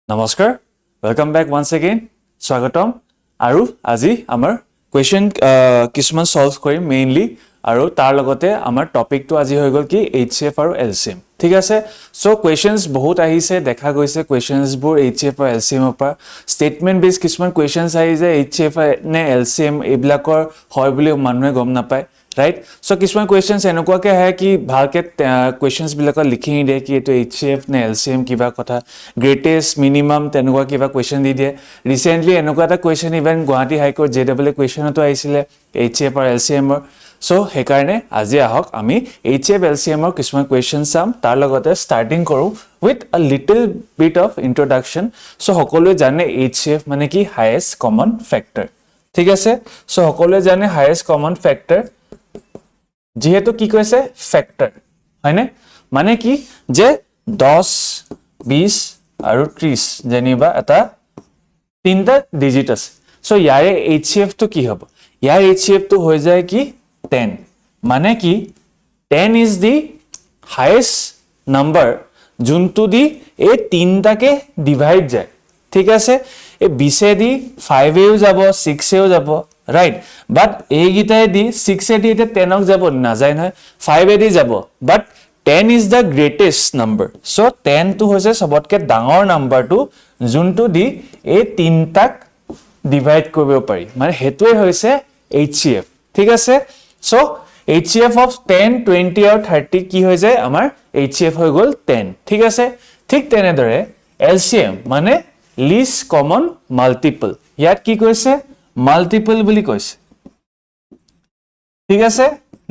নমস্কাৰ welcome back once again স্বাগতম আৰু আজি আমাৰ কোৱেশ্চন কিছুমান সলভ কৰিম মেইনলি আৰু তাৰ লগতে আমাৰ টপিকটো আজি হৈ গল কি HCF আৰু LCM ঠিক আছে সো কোৱেশ্চনস বহুত আহিছে দেখা গৈছে কোৱেশ্চনস বোৰ HCF আৰু LCM পৰা স্টেটমেন্ট বেস কিছুমান কোৱেশ্চনস আহি যে HCF নে LCM এইবিলাকৰ হয় বুলি মানুহে গম নাপায় right so কিছুমান questions এনেকুৱা কে হয় কি ভালকে questions বিলাক লিখি দিয়ে কি এটো HCF নে LCM কিবা কথা greatest minimum তেনেকুৱা কিবা question দি দিয়ে recently এনেকুৱা এটা question ইভেন গুৱাহাটী হাই কোৰ্ট JW question তো আহিছিলে HCF আৰু LCM so হে কাৰণে আজি আহক আমি HCF LCM ৰ কিছুমান questions চাম তাৰ লগতে starting কৰো with a little bit of introduction so সকলোৱে জানে HCF মানে কি highest common factor ঠিক আছে so সকলোৱে জানে highest common factor যেহেতু কি কৈছে ফ্যাক্টৰ হয়নে মানে কি যে 10 20 আৰু 30 জানিবা এটা তিনটা ডিজিট আছে সো ইয়াৰে HCF তো কি হ'ব ইয়াৰ HCF তো হৈ যায় কি 10 মানে কি 10 is the highest number যোনটো দি এই তিনটাকে ডিভাইড যায় ঠিক আছে এই 20 এ দি 5 এও যাব 6 এও যাব right but এই গিটাই দি 6 এ দি 10 ক যাব না যায় না 5 এ দি যাব but 10 is the greatest number so 10 to হৈছে সবতকে ডাঙৰ নাম্বাৰটো যোনটো দি এই তিনটাক ডিভাইড কৰিব পাৰি মানে হেতুৱে হৈছে HCF ঠিক আছে so HCF of 10 20 আৰু 30 কি হৈ যায় আমাৰ HCF হৈ গল 10 ঠিক আছে ঠিক তেনেদৰে LCM মানে least common multiple ইয়াত কি কৈছে multiple বুলি কৈছে ঠিক আছে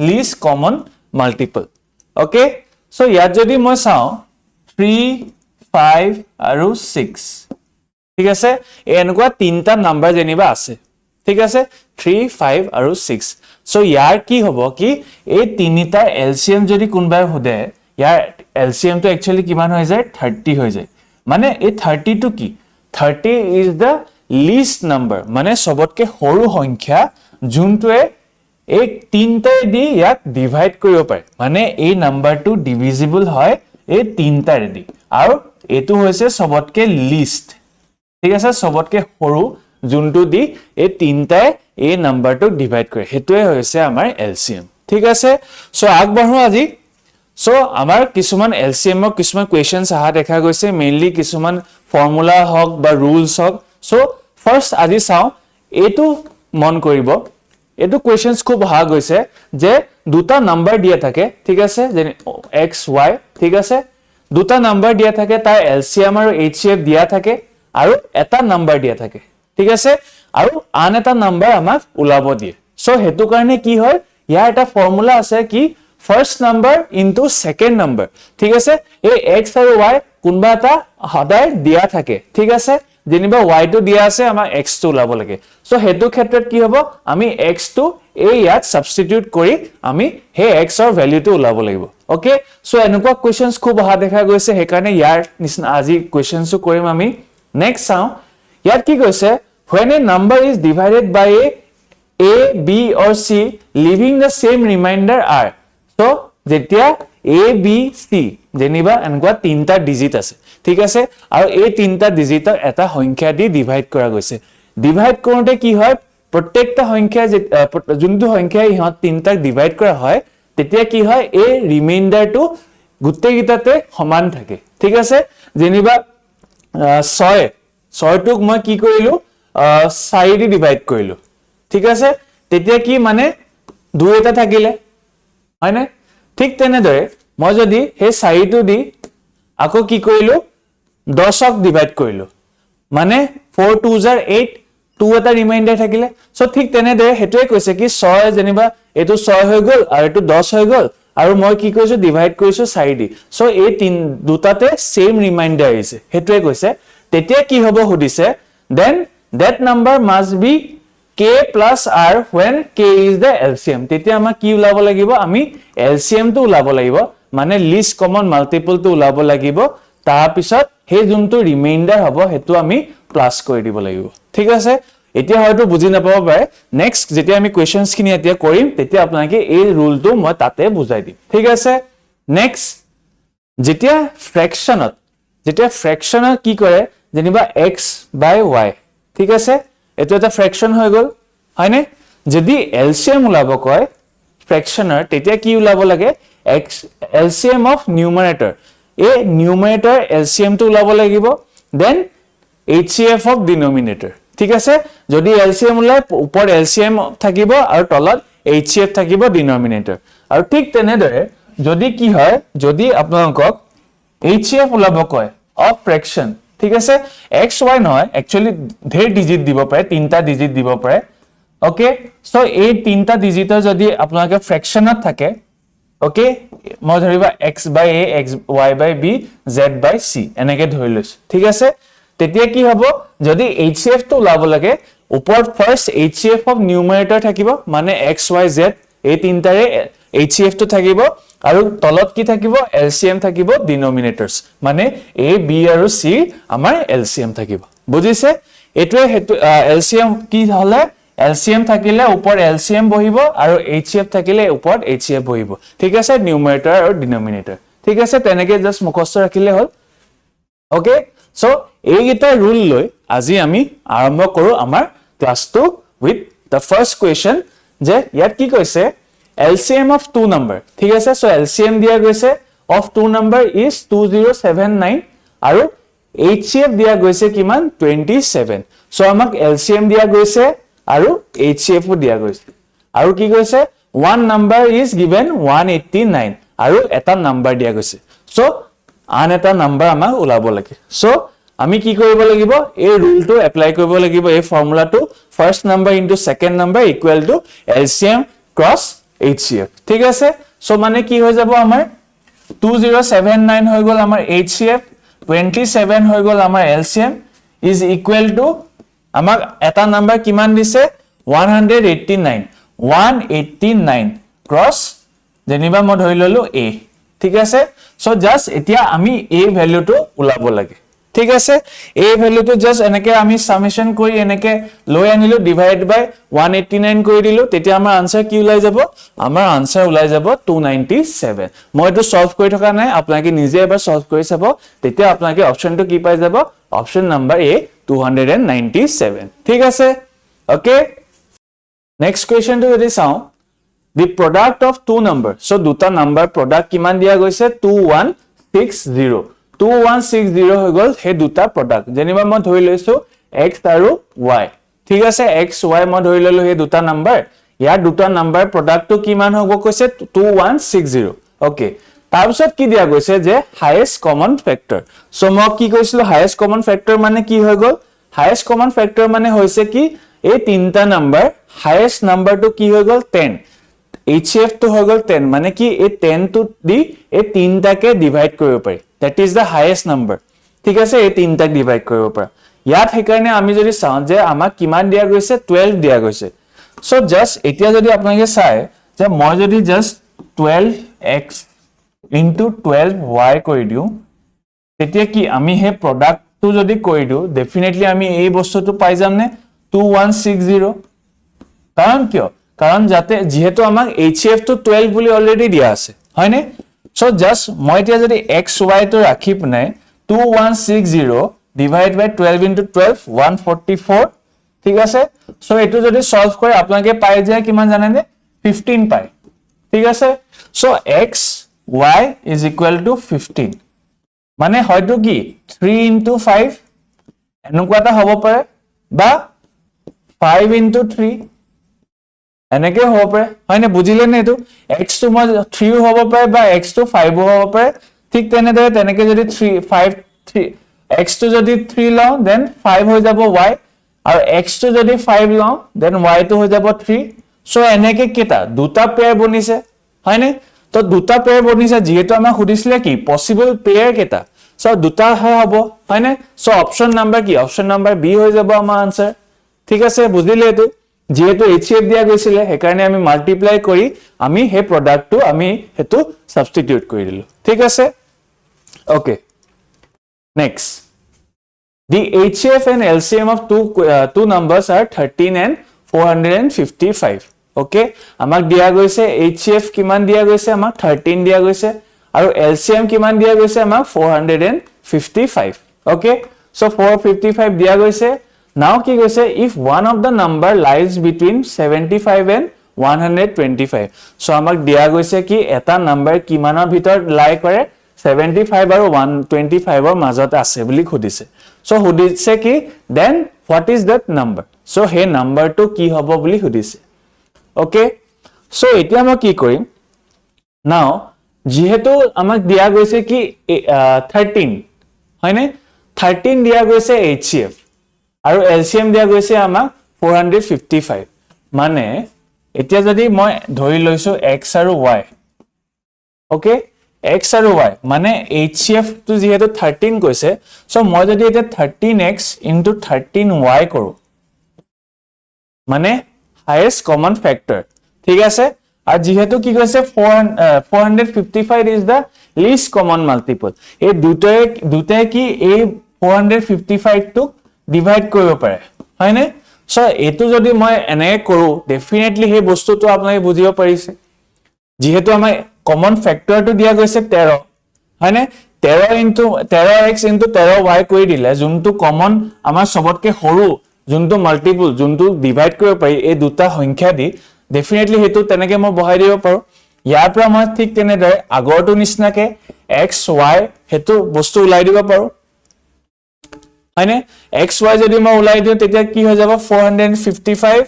least common multiple okay so ইয়াত যদি মই চাও 3 5 আৰু 6 ঠিক আছে এনেকুৱা তিনটা নাম্বাৰ জেনিবা আছে ঠিক আছে 3 5 আৰু 6 so ইয়াৰ কি হ'ব কি এই তিনিটা LCM যদি কোনবাই হদে ইয়াৰ LCM তো actually কিমান হৈ যায় 30 হৈ যায় মানে এই 30 to কি 30 is the least number মানে সবতকে সৰু সংখ্যা যোনটোৱে এক তিনটাই দি ইয়াক ডিভাইড কৰিব পাৰে মানে এই নাম্বাৰটো ডিভিজিবল হয় এই তিনটাৰে দি আৰু এটো হৈছে সবতকে লিষ্ট ঠিক আছে সবতকে সৰু যোনটো দি এই তিনটাই এই নাম্বাৰটো ডিভাইড কৰে হেতুৱে হৈছে আমাৰ LCM ঠিক আছে সো আগবাঢ়ো আজি সো আমাৰ কিছুমান LCM ৰ কিছুমান কোৱেশ্চনস আহা দেখা গৈছে মেইনলি কিছুমান ফৰ্মুলা হক বা ৰুলস হক সো ফাৰ্স্ট আজি চাও এটো মন কৰিব এটো কোৱেশ্চনস খুব আহা গৈছে যে দুটা নাম্বাৰ দিয়া থাকে ঠিক আছে যেনে x y ঠিক আছে দুটা নাম্বাৰ দিয়া থাকে তাৰ LCM আৰু HCF দিয়া থাকে আৰু এটা নাম্বাৰ দিয়া থাকে ঠিক আছে আৰু আন এটা নাম্বাৰ আমাক উলাব দিয়ে সো হেতু কাৰণে কি হয় ইয়াৰ এটা ফৰ্মুলা আছে কি first number into second number ঠিক আছে এই x আৰু y কোনবা এটা হদায় দিয়া থাকে ঠিক আছে যেনিবা y টো দিয়া আছে আমাৰ x টো উলাব লাগে সো হেতু ক্ষেত্ৰত কি হ'ব আমি x টো এই ইয়াত সাবস্টিটিউট কৰি আমি হে x ৰ ভ্যালুটো উলাব লাগিব ওকে সো এনেকুৱা কোৱেশ্চনস খুব আহা দেখা গৈছে হে কাৰণে ইয়াৰ নিচিনা আজি কোৱেশ্চনসও কৰিম আমি নেক্সট চাও ইয়াত কি কৈছে when a number is divided by a b or c leaving the same remainder r so যেতিয়া a b c যেনিবা এনেকুৱা তিনটা ডিজিট আছে ঠিক আছে আৰু এই তিনটা ডিজিটৰ এটা সংখ্যা দি ডিভাইড কৰা গৈছে ডিভাইড কৰোতে কি হয় প্ৰত্যেকটা সংখ্যা যোনটো সংখ্যা ইহত তিনটাক ডিভাইড কৰা হয় তেতিয়া কি হয় এই ৰিমাইন্ডাৰটো গুটেগিটাতে সমান থাকে ঠিক আছে যেনিবা 6 টুক মই কি কৰিলো 4 দি ডিভাইড কৰিলো ঠিক আছে তেতিয়া কি মানে 2 এটা থাকিলে হয়নে ঠিক তেনেদৰে মই যদি হে 4 টো দি আকৌ কি কৰিলো 10ক ডিভাইড কৰিলো মানে 4 2s are 8 2 এটা ৰিমাইন্ডাৰ থাকিলে সো ঠিক তেনেদৰে হেতুৱে কৈছে কি 6 যেনিবা এটো 6 হৈ গল আৰু এটো 10 হৈ গল আৰু মই কি কৰিছো ডিভাইড কৰিছো 4 দি সো এই তিন দুটাতে সেম ৰিমাইন্ডাৰ আছে হেতুৱে কৈছে তেতিয়া কি হ'ব সুদিছে then that number must be k plus r when k is the LCM তেতিয়া আমাৰ কি উলাব লাগিব আমি LCM টো উলাব লাগিব মানে least common multiple টো উলাব লাগিব তাৰ পিছত হে যোনটো ৰিমাইন্ডাৰ হ'ব হেতু আমি প্লাস কৰি দিব লাগিব ঠিক আছে এতিয়া হয়তো বুজি নাপাব পাৰে নেক্সট যেতিয়া আমি কোৱেশ্চনস খিনি এতিয়া কৰিম তেতিয়া আপোনালোকে এই ৰুলটো মই তাতে বুজাই দিম ঠিক আছে নেক্সট যেতিয়া ফ্ৰেকশনত যেতিয়া ফ্ৰেকশনৰ কি কৰে যেনিবা x by y ঠিক আছে এটো এটা ফ্ৰেকশন হৈ গল হয়নে যদি এলসিএম ওলাব কয় ফ্ৰেকশনৰ তেতিয়া কি ওলাব লাগে x এলসিএম অফ নিউমাৰেটৰ এ নিউমাৰেটৰ এলসিএম টো ওলাব লাগিব দেন HCF অফ ডিনোমিনেটৰ ঠিক আছে যদি এলসিএম ওলাই ওপৰ এলসিএম থাকিব আৰু তলত HCF থাকিব ডিনোমিনেটৰ আৰু ঠিক তেনেদৰে যদি কি হয় যদি আপোনালোকক HCF ওলাব কয় অফ ফ্ৰেকশন ঠিক আছে xy নহয় একচুয়ালি ধেৰ ডিজিট দিব পাৰে তিনটা ডিজিট দিব পাৰে ওকে সো এই তিনটা ডিজিটৰ যদি আপোনালোকে ফ্ৰেকশনত থাকে ওকে মই ধৰিবা x by a x y by b z by c এনেকে ধৰি লৈছো ঠিক আছে তেতিয়া কি হ'ব যদি HCF টো ওলাব লাগে ওপৰত ফাৰ্স্ট HCF অফ নিউমাৰেটৰ থাকিব মানে x y z এই তিনটাৰে HCF টো থাকিব আৰু তলত কি থাকিব LCM থাকিব ডিনোমিনেটৰস মানে a b আৰু c আমাৰ LCM থাকিব বুজিছে এটোৱে LCM কি হলে LCM থাকিলে ওপৰ LCM বহিব আৰু HCF থাকিলে ওপৰত HCF বহিব ঠিক আছে নিউমাৰেটৰ আৰু ডিনোমিনেটৰ ঠিক আছে তেনেকে জাস্ট মুখস্থ ৰাখিলে হল ওকে সো এইগিটা ৰুল লৈ আজি আমি আৰম্ভ কৰো আমাৰ ক্লাসটো উইথ the first question যে ইয়াত কি কৈছে LCM of two number ঠিক আছে সো LCM দিয়া গৈছে of two number is 2079 আৰু HCF দিয়া গৈছে কিমান 27 সো আমাক LCM দিয়া গৈছে আৰু HCF ও দিয়া গৈছে আৰু কি কৈছে one number is given 189 আৰু এটা নাম্বাৰ দিয়া গৈছে সো আন এটা নাম্বাৰ আমাক ওলাব লাগে সো আমি কি কৰিব লাগিব এই ৰুলটো এপ্লাই কৰিব লাগিব এই ফৰ্মুলাটো first number into second number equal to LCM cross HCF ঠিক আছে সো মানে কি হৈ যাব আমাৰ 2079 হৈ গল আমাৰ HCF 27 হৈ গল আমাৰ LCM is equal to আমাক এটা নাম্বাৰ কিমান দিছে 189 ক্ৰস যেনিবা মই ধৰি ললো a ঠিক আছে সো জাস্ট এতিয়া আমি a ভ্যালুটো উলাব লাগে ঠিক আছে a ভ্যালুটো জাস্ট এনেকে আমি সামেশন কৰি এনেকে লৈ আনিলো ডিভাইড বাই 189 কৰি দিলো তেতিয়া আমাৰ আনসাৰ কি ওলাই যাব আমাৰ আনসাৰ ওলাই যাব 297 মই এটো সলভ কৰি থকা নাই আপোনালোকে নিজে এবাৰ সলভ কৰি চাব তেতিয়া আপোনালোকে অপচনটো কি পাই যাব অপচন নাম্বাৰ a 297 ঠিক আছে ওকে নেক্সট কোৱেশ্চনটো যদি চাও the product of two number so দুটা নাম্বাৰ product কিমান দিয়া গৈছে 2160 হৈ গল হে দুটা product যেনিবা মই ধৰি লৈছো x আৰু y ঠিক আছে x y মই ধৰি ললো হে দুটা নাম্বাৰ ইয়াৰ দুটা নাম্বাৰ product টো কিমান হ'ব কৈছে 2160 ওকে তাৰপিছত কি দিয়া গৈছে যে highest common factor so মই কি কৈছিলো highest common factor মানে কি হৈ গল highest common factor মানে হৈছে কি এই তিনটা নাম্বাৰ highest number টো কি হৈ গল 10 HCF to হৈ গল 10 মানে কি এই 10 to দি এই তিনটাকে ডিভাইড কৰিব পাৰি that is the highest number ঠিক আছে এই তিনটাক ডিভাইড কৰিব পাৰা ইয়াত হেকাৰণে আমি যদি চাও যে আমাক কিমান দিয়া গৈছে 12 দিয়া গৈছে সো জাস্ট এতিয়া যদি আপোনালোকে চাই যে মই যদি জাস্ট 12x into 12y কৰি দিও তেতিয়া কি আমি হে প্ৰডাক্টটো যদি কৰি দিও ডেফিনেটলি আমি এই বস্তুটো পাই যাম নে 2160 কাৰণ কিয় কাৰণ যাতে যেহেতু আমাক HCF to 12 বুলি অলৰেডি দিয়া আছে হয়নে সো জাস্ট মই এতিয়া যদি xy তো ৰাখি পনে 2160 ডিভাইড বাই 12 into 12 144 ঠিক আছে সো এটো যদি সলভ কৰে আপোনালোকে পাই যায় কিমান জানেনে 15 পায় ঠিক আছে so xy is equal to 15 মানে হয়তো কি 3 into 5 এনেকুৱাটা হ'ব পাৰে বা 5 into 3 এনেকে হ'ব পাৰে হয়নে বুজিলে নে এটো x to 3 হ'ব পাৰে বা x to 5 হ'ব পাৰে ঠিক তেনেদৰে তেনেকে যদি 3 5 3 x to যদি 3 লও দেন 5 হৈ যাব y আৰু x to যদি 5 লও দেন y to হৈ যাব 3 সো এনেকে কেটা দুটা পেয়াৰ বনিছে হয়নে তো দুটা পেয়াৰ বনিছে যেহেতু আমাৰ খুদিছিলে কি পসিবল পেয়াৰ কেটা সো দুটা হ'ব হয়নে সো অপচন নাম্বাৰ কি অপচন নাম্বাৰ b হৈ যাব আমাৰ আনসাৰ ঠিক আছে বুজিলে এটো যেহেতু HCF দিয়া গৈছিলে হেকাৰণে আমি মাল্টিপ্লাই কৰি আমি হে প্ৰডাক্টটো আমি হেতু সাবস্টিটিউট কৰি দিলো ঠিক আছে okay next the HCF and LCM of two numbers are 13 and 455 okay আমাক দিয়া গৈছে HCF কিমান দিয়া গৈছে আমাক 13 দিয়া গৈছে আৰু LCM কিমান দিয়া গৈছে আমাক 455 455 okay so 455 দিয়া গৈছে now কি কৈছে if one of the number lies between 75 and 125 so আমাক দিয়া গৈছে কি এটা নাম্বাৰ কিমানৰ ভিতৰত লাই কৰে 75 আৰু 125 ৰ মাজত আছে বুলি খুদিছে so খুদিছে কি then what is that number so হে নাম্বাৰটো কি হ'ব বুলি খুদিছে okay so এতিয়া মই কি কৰিম now যেহেতু আমাক দিয়া গৈছে কি 13 হয়নে 13 দিয়া গৈছে HCF আৰু LCM দিয়া গৈছে আমাক 455 মানে এতিয়া যদি মই ধৰি লৈছো x আৰু y okay x আৰু y মানে HCF to যেহেতু 13 কৈছে so মই যদি এটা 13x into 13y কৰো মানে highest common factor ঠিক আছে আর যেহেতু কি কৈছে 455 is the least common multiple এই দুটাই কি এই 455 টো ডিভাইড কৰিব পাৰে হয়নে সো এটো যদি মই এনে কৰো ডেফিনেটলি হে বস্তুটো আপোনাক বুজিব পাৰিছে যেহেতু আমাৰ কমন ফ্যাক্টৰটো দিয়া গৈছে 13 হয়নে 13 into 13x into 13y কৰি দিলে যোনটো কমন আমাৰ সবতকে সৰু যোনটো মাল্টিপল যোনটো ডিভাইড কৰিব পাৰি এই দুটা সংখ্যা দি ডেফিনেটলি হেতু তেনেকে মই বহাই দিব পাৰো ইয়াৰ পৰা মই ঠিক তেনে দৰে আগৰটো নিচিনাকে x y হেতু বস্তু উলাই দিব পাৰো হয়নে x y যদি মই উলাই দিও তেতিয়া কি হৈ যাব 455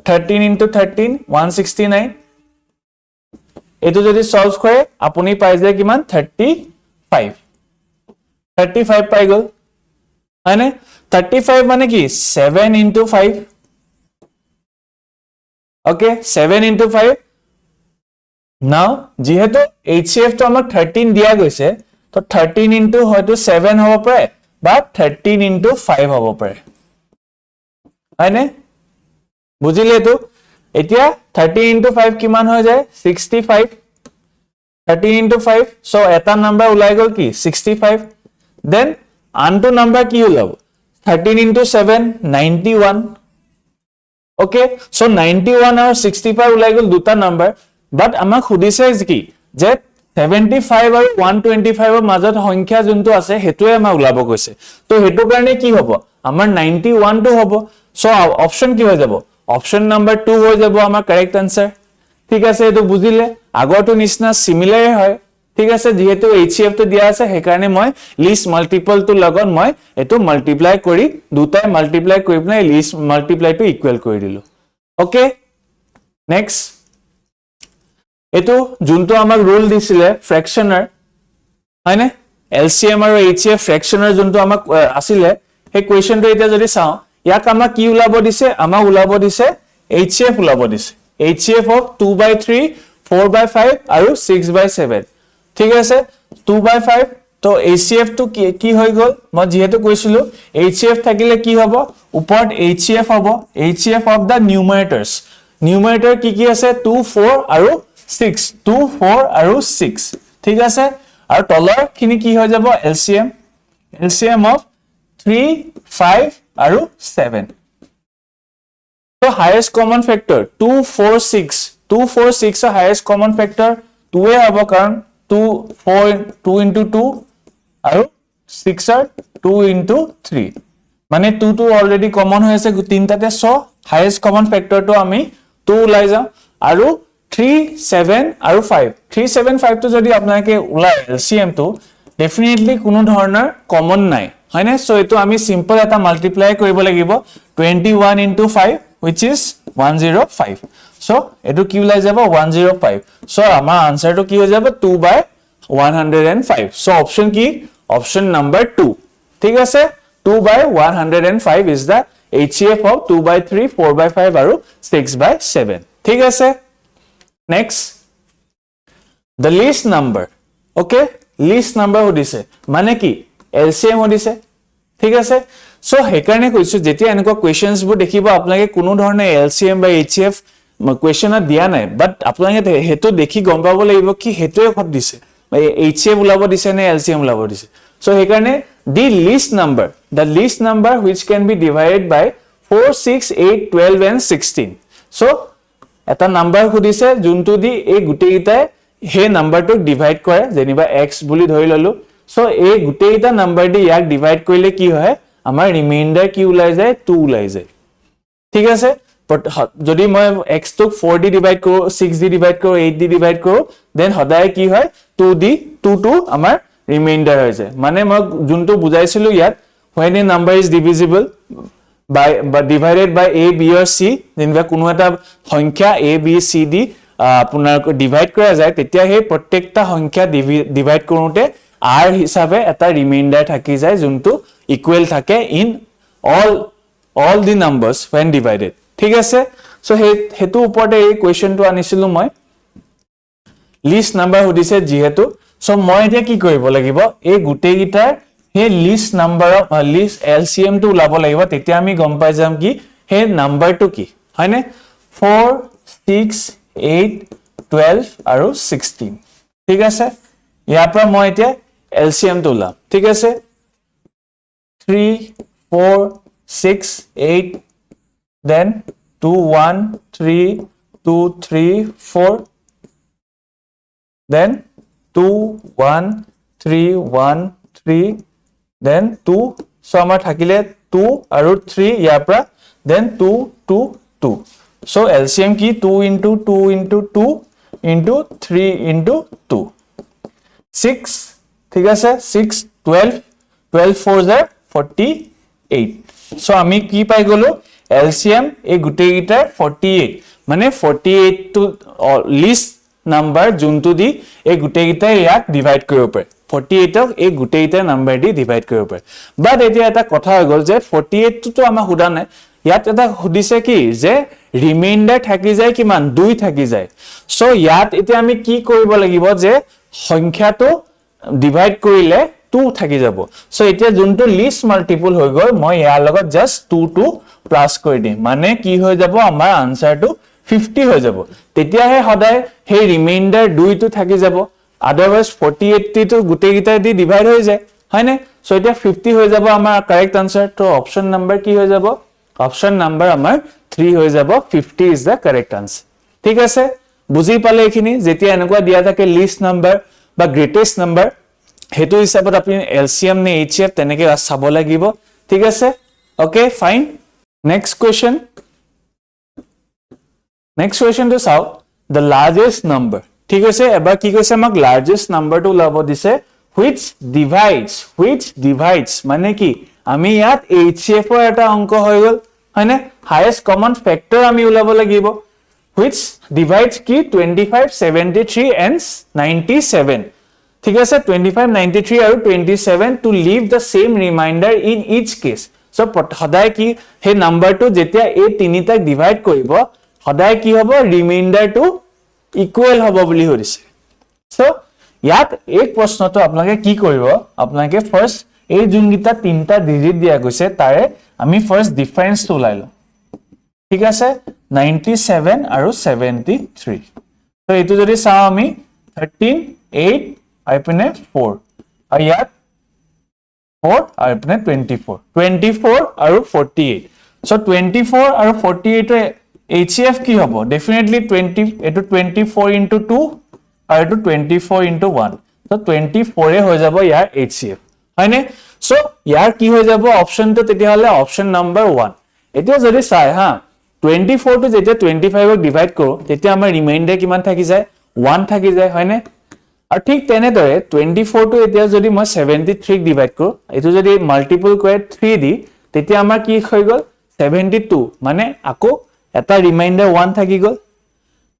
13 into 13 169 এটো যদি সলভ কৰে আপুনি পাই যায় কিমান 35 পাই গল হয়নে 35 মানে কি 7 into 5 okay 7 into 5 now যেহেতু HCF তো আমাক 13 দিয়া গৈছে তো 13 into হয়তো 7 হ'ব পাৰে বা 13 into 5 হ'ব পাৰে হয়নে বুজিলে তো এতিয়া 13 into 5 কিমান হৈ যায় 65 13 into 5 so এটা নাম্বাৰ উলাই গল কি 65 then আনটো নাম্বাৰ কি ওলাব 13 into 7 91 okay so 91 और 65 उलाई गल दुटा नंबर but আমাক খুদিছে কি যে 75 আৰু 125 ৰ মাজত সংখ্যা যোনটো আছে হেতুৱে আমা উলাব কৈছে তো হেতু কাৰণে কি হ'ব আমাৰ 91 টো হ'ব so অপচন কি হৈ যাব অপচন নাম্বার 2 হৈ যাব আমাৰ কাৰেক্ট आंसर ঠিক আছে এটো বুজিলে আগৰটো নিচিনা সিমিলাৰ হয় ঠিক আছে যেহেতু HCF তো দিয়া আছে হে কাৰণে মই লিষ্ট মাল্টিপল তো লগত মই এটো মাল্টিপ্লাই কৰি দুটাই মাল্টিপ্লাই কৰি পিনে লিষ্ট মাল্টিপ্লাই টু ইকুৱেল কৰি দিলো ওকে নেক্সট এটো যোনটো আমাক ৰুল দিছিলে ফ্ৰেকশনাৰ হয়নে LCM আৰু HCF ফ্ৰেকশনাৰ যোনটো আমাক আছিল হে কোৱেশ্চনটো এটা যদি চাও ইয়াক আমাক কি উলাব দিছে আমাক উলাব দিছে HCF উলাব দিছে HCF of 2/3 4/5 আৰু 6/7 ঠিক আছে 2/5 তো HCF তো কি হৈ গল মই যেহেতু কৈছিলো HCF থাকিলে কি হ'ব উপৰত HCF হ'ব HCF of the numerators numerator কি আছে 2 4 আৰু 6 2 4 আৰু 6 ঠিক আছে আৰু তলৰ খিনি কি হৈ যাব LCM of 3 5 আৰু 7 so highest common factor 2 4 6 er highest common factor 2 এ হ'ব কাৰণ 2 4 2 into 2 আৰু 6 er 2 into 3 মানে 2 to already common হৈ আছে তিনটাতে so highest common factor to আমি 2 উলাই যাও আৰু 3 7 আৰু 5 3 7 5 তো যদি আপোনাকে উলাই LCM তো ডেফিনেটলি কোনো ধৰণৰ কমন নাই হয়নে সো এটো আমি সিম্পল এটা মাল্টিপ্লাই কৰিব লাগিব 21 into 5 which is 105 so etu ki ulai jabo 105 so amar answer to ki ho jabo 2/105 so option ki option number 2 thik ase 2/105 is the HCF of 2/3 4/5 aru 6/7 thik ase next the least number okay least number hodise mane ki LCM hodise thik ase so হেকাৰণে কৈছো যেতিয়া এনেকুৱা questions বোৰ দেখিব আপোনাকে কোনো ধৰণে LCM বা HCF question দিয়া নাই বাট আপোনাকে হেতু দেখি গম পাব লাগিব কি হেতুৱে কত দিছে HCF উলাব দিছে নে LCM উলাব দিছে so হেকাৰণে the least number which can be divided by 4 6 8 12 and 16 so এটা নাম্বার খুদিছে যোনটো দি এই গুটেইটাই হে নাম্বাৰটো ডিভাইড কৰে যেনিবা x বুলি ধৰি ললো সো এই গোটেইটা নাম্বাৰ দি ইয়াক ডিভাইড কৰিলে কি হয় আমাৰ ৰিমাইন্ডাৰ কি ওলাই যায় 2 ওলাই যায় ঠিক আছে যদি মই x টোক 4 দি ডিভাইড কৰো 6 দি ডিভাইড কৰো 8 দি ডিভাইড কৰো দেন সদায় কি হয় 2 দি 2 টু আমাৰ ৰিমাইন্ডাৰ হৈ যায় মানে মই যোনটো বুজাইছিলো ইয়াত when a number is divisible by divided by a b or c যেনিবা কোনো এটা সংখ্যা a b c d আপোনাৰ ডিভাইড কৰা যায় তেতিয়া হে প্ৰত্যেকটা সংখ্যা ডিভাইড কৰোতে r হিচাপে এটা ৰিমাইন্ডাৰ থাকি যায় যোনটো ইকুৱেল থাকে in all the numbers when divided ঠিক আছে সো হেতু ওপৰতে এই কোৱেশ্চনটো আনিছিলো মই লিষ্ট নাম্বাৰ হদিছে যিহেতু সো মই এতিয়া কি কৰিব লাগিব এই গুটেই গিটাৰ হে list number of list LCM টো উলাব লাগিব তেতিয়া আমি গম পাই যাম কি হে নাম্বাৰটো কি হয়নে 4 6 8 12 আৰু 16 ঠিক আছে ইয়াৰ পৰা মই এতিয়া এলসিএম টো উলাম ঠিক আছে 3 4 6 8 then 2 1 3 2 3 4 then 2 1 3 1 3 then 2 so amar thakile 2 aru 3 yapra then 2 2 2 so LCM ki 2 into 2 into 2 into 3 into 2 6 thik ase 6 12 12 4 are 48 so ami ki pai golo LCM e gute gita 48 mane 48 to least number juntu di e gute gita yak divide koribo pare 48 ক এই গুটেইটা number the divide কৰিব পাৰে বাট এতিয়া এটা কথা হৈ গল যে 48 টো আমাৰ হুদা নাই ইয়াত এটা হুদিছে কি যে ৰিমাইন্ডাৰ থাকি যায় কিমান 2 থাকি যায় সো ইয়াত এতিয়া আমি কি কৰিব লাগিব যে সংখ্যাটো ডিভাইড কৰিলে 2 থাকি যাব সো এতিয়া যোনটো লিষ্ট মাল্টিপল হৈ গল মই ইয়াৰ লগত জাস্ট 2 টু প্লাস কৰি দিম মানে কি হৈ যাব আমাৰ আনসাৰটো 50 হৈ যাব তেতিয়াহে সদায় সেই ৰিমাইন্ডাৰ 2 টো থাকি যাব otherwise 48 to gute gita di divide hoy jay hoy na so eta 50 hoy jabo amar correct answer to option number ki hoy jabo option number amar 3 hoy jabo 50 is the correct answer thik ase buji pale ekhini jetia enekwa dia thake least number ba greatest number hetu hisabot apni LCM ne HCF teneke sabo lagibo thik ase okay fine next question to saw the largest number ঠিক আছে এবাৰ কি কৈছে আমাক largest নাম্বাৰটো লাভ দিছে which divides মানে কি আমি ইয়াত HCF ৰ এটা অংক হৈ গল হয়নে হাইয়েষ্ট কমন ফ্যাক্টৰ আমি উলাব লাগিব which divides কি 25 73 and 97 ঠিক আছে 25 93 আৰু 27 to leave the same remainder in each case so সদায় কি হে নাম্বাৰটো যেতিয়া এই তিনিটা ডিভাইড কৰিব সদায় কি হ'ব ৰিমাইন্ডাৰটো ইকুৱেল হ'ব বুলি হৰিছে সো ইয়াত এক প্ৰশ্নটো আপোনাকে কি কৰিব আপোনাকে ফাৰ্স্ট এই জুনগিটা তিনটা ডিজিট দিয়া গৈছে তাৰে আমি ফাৰ্স্ট ডিফাৰেন্সটো লাইলো ঠিক আছে 97 আৰু 73 তো এটো যদি চাও আমি 13 8 আইপনে 4 আৰু ইয়াত 4 আইপনে 24 আৰু 48 সো 24 আৰু 48 HCF কি হ'ব definitely 20 এটো 24 into 2 আৰু এটো 24 into 1 তো 24 এ হৈ যাব ইয়াৰ HCF হয়নে সো ইয়াৰ কি হৈ যাব অপচনটো তেতিয়া হলে অপচন নাম্বাৰ 1 এতিয়া যদি চাই হা 24 টো যেতিয়া 25 ক ডিভাইড কৰো তেতিয়া আমাৰ ৰিমাইন্ডাৰ কিমান থাকি যায় 1 থাকি যায় হয়নে আৰু ঠিক তেনেদৰে 24 টো এতিয়া যদি মই 73 ক ডিভাইড কৰো এটো যদি মাল্টিপল কৰে 3 দি তেতিয়া আমাৰ কি হৈ গল 72 মানে আকৌ এটা ৰিমাইন্ডাৰ 1 থাকি গল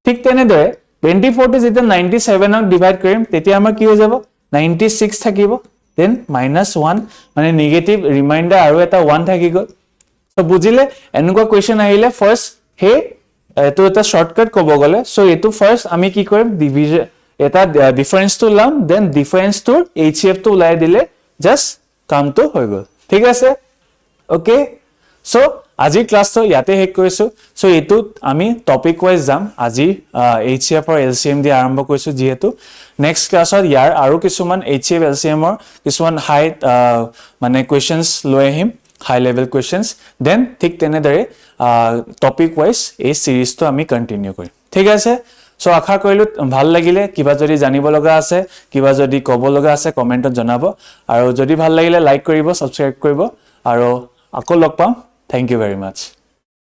ঠিক তেনেদৰে 24 টো যেতিয়া 97 ক ডিভাইড কৰিম তেতিয়া আমাৰ কি হৈ যাব 96 থাকিব দেন -1 মানে নেগেটিভ ৰিমাইন্ডাৰ আৰু এটা 1 থাকি গল সো বুজিলে এনেকুৱা কোৱেশ্চন আহিলে ফাৰ্স্ট হে এটো এটা শৰ্টকাট কব গলে সো এটো ফাৰ্স্ট আমি কি কৰিম ডিভিজন এটা ডিফাৰেন্স টু লাম then difference to HCF to লাই দিলে জাস্ট কামটো হৈ গল ঠিক আছে ওকে সো আজি ক্লাসটো ইয়াতে হেক কৰিছো সো এটো আমি টপিক ওয়াইজ যাম আজি HCF আৰু LCM দি আৰম্ভ কৰিছো যেহেতু নেক্সট ক্লাছত ইয়াৰ আৰু কিছুমান HCF LCM ৰ কিছুমান হাই মানে কোৱেশ্চনস লৈ আহিম হাই লেভেল কোৱেশ্চনস দেন ঠিক তেনেদৰে টপিক ওয়াইজ এই সিৰিজটো আমি কন্টিনিউ কৰিম ঠিক আছে সো আশা কৰিলো ভাল লাগিলে কিবা যদি জানিব লগা আছে কিবা যদি ক'ব লগা আছে কমেন্টত জনাব আৰু যদি ভাল লাগিলে লাইক কৰিব সাবস্ক্ৰাইব কৰিব আৰু আকৌ লগ পাম থ্যাংক ইউ ভেৰি মাচ